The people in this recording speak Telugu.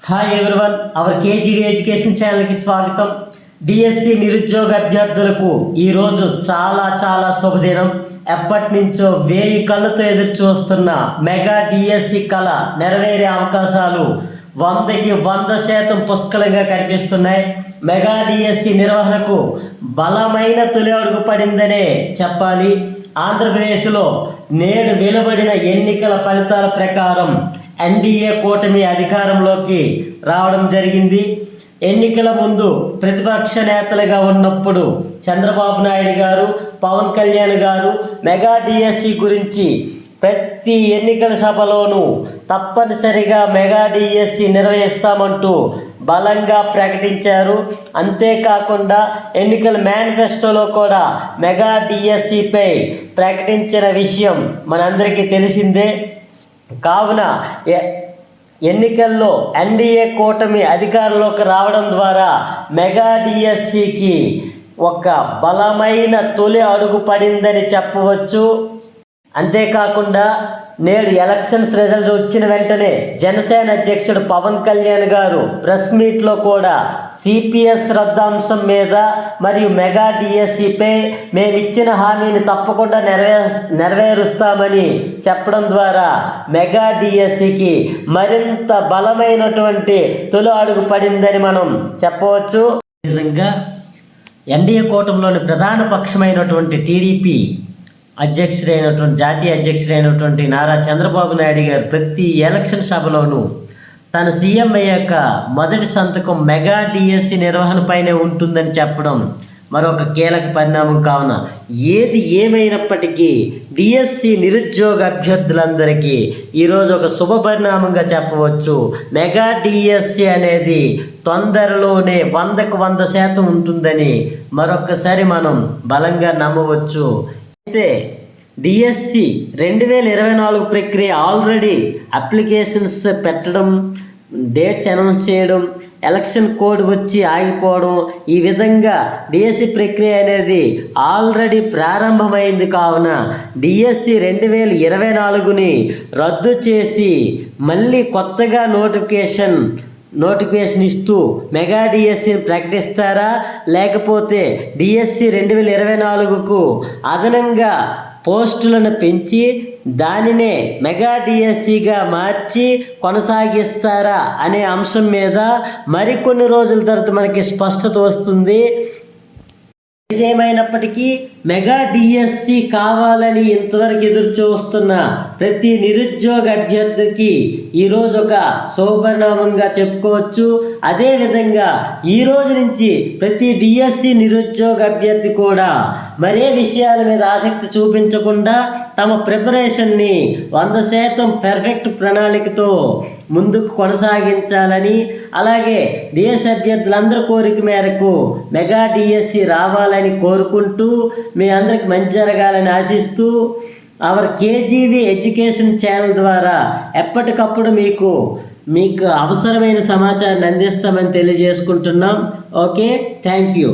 Hi everyone, hour Khejarli education ఛానల్కి స్వాగతం. డిఎస్సి నిరుద్యోగ అభ్యర్థులకు ఈరోజు చాలా శుభదినం. ఎప్పటి నుంచో 1000 కళ్ళతో ఎదురు చూస్తున్న మెగా డిఎస్సి కళ నెరవేరే అవకాశాలు 100కి 100% పుష్కలంగా కనిపిస్తున్నాయి. మెగా డిఎస్సి నిర్వహణకు బలమైన తొలి అడుగు పడిందనే చెప్పాలి. ఆంధ్రప్రదేశ్లో నేడు వెలువడిన ఎన్నికల ఫలితాల ప్రకారం ఎన్డీఏ కూటమి అధికారంలోకి రావడం జరిగింది. ఎన్నికల ముందు ప్రతిపక్ష నేతలుగా ఉన్నప్పుడు చంద్రబాబు నాయుడు గారు, పవన్ కళ్యాణ్ గారు మెగా డిఎస్సి గురించి ప్రతి ఎన్నికల సభలోనూ తప్పనిసరిగా మెగా డిఎస్సి నిర్వహిస్తామంటూ బలంగా ప్రకటించారు. అంతేకాకుండా ఎన్నికల మేనిఫెస్టోలో కూడా మెగా డిఎస్సిపై ప్రకటించిన విషయం మనందరికీ తెలిసిందే. కావున ఎన్నికల్లో ఎన్డీఏ కూటమి అధికారంలోకి రావడం ద్వారా మెగా డిఎస్సికి ఒక బలమైన తొలి అడుగు పడిందని చెప్పవచ్చు. అంతేకాకుండా నేడు ఎలక్షన్స్ రిజల్ట్ వచ్చిన వెంటనే జనసేన అధ్యక్షుడు పవన్ కళ్యాణ్ గారు ప్రెస్ మీట్లో కూడా సిపిఎస్ రద్దాంశం మీద మరియు మెగా డిఎస్సిపై మేము ఇచ్చిన హామీని తప్పకుండా నెరవేరుస్తామని చెప్పడం ద్వారా మెగా డిఎస్సికి మరింత బలమైనటువంటి తొలి అడుగు పడిందని మనం చెప్పవచ్చు. ఈ విధంగా ఎన్డీఏ కూటమిలోని ప్రధాన పక్షమైనటువంటి టీడీపీ జాతీయ అధ్యక్షుడైనటువంటి నారా చంద్రబాబు నాయుడు గారు ప్రతి ఎలక్షన్ సభలోనూ తన సీఎం అయ్యాక మొదటి సంతకం మెగా డిఎస్సి నిర్వహణపైనే ఉంటుందని చెప్పడం మరొక కీలక పరిణామం. కావున ఏది ఏమైనప్పటికీ డిఎస్సి నిరుద్యోగ అభ్యర్థులందరికీ ఈరోజు ఒక శుభ పరిణామంగా చెప్పవచ్చు. మెగా డిఎస్సి అనేది తొందరలోనే 100కు 100% ఉంటుందని మరొకసారి మనం బలంగా నమ్మవచ్చు. అయితే డిఎస్సి 2024 ప్రక్రియ ఆల్రెడీ అప్లికేషన్స్ పెట్టడం, డేట్స్ అనౌన్స్ చేయడం, ఎలక్షన్ కోడ్ వచ్చి ఆగిపోవడం, ఈ విధంగా డిఎస్సి ప్రక్రియ అనేది ఆల్రెడీ ప్రారంభమైంది. కావున డిఎస్సి 2024ని రద్దు చేసి మళ్ళీ కొత్తగా నోటిఫికేషన్ ఇస్తూ మెగా డిఎస్సిని ప్రకటిస్తారా, లేకపోతే డిఎస్సి 2024కు అదనంగా పోస్టులను పెంచి దానినే మెగా డిఎస్సిగా మార్చి కొనసాగిస్తారా అనే అంశం మీద మరికొన్ని రోజుల తర్వాత మనకి స్పష్టత వస్తుంది. ఏదేమైనప్పటికీ మెగా డిఎస్సి కావాలని ఇంతవరకు ఎదురు చూస్తున్న ప్రతి నిరుద్యోగ అభ్యర్థికి ఈరోజు ఒక శుభపరిణామంగా చెప్పుకోవచ్చు. అదేవిధంగా ఈరోజు నుంచి ప్రతి డిఎస్సి నిరుద్యోగ అభ్యర్థి కూడా మరే విషయాల మీద ఆసక్తి చూపించకుండా తమ ప్రిపరేషన్ని 100% పర్ఫెక్ట్ ప్రణాళికతో ముందుకు కొనసాగించాలని, అలాగే డిఎస్సి అభ్యర్థులందరి కోరిక మేరకు మెగా డిఎస్సి రావాలని కోరుకుంటూ మీ అందరికి మంచి జరగాలని ఆశిస్తూ అవర్ కేజీవీ ఎడ్యుకేషన్ ఛానల్ ద్వారా ఎప్పటికప్పుడు మీకు అవసరమైన సమాచారాన్ని అందిస్తామని తెలియజేసుకుంటున్నాం. Okay, thank you.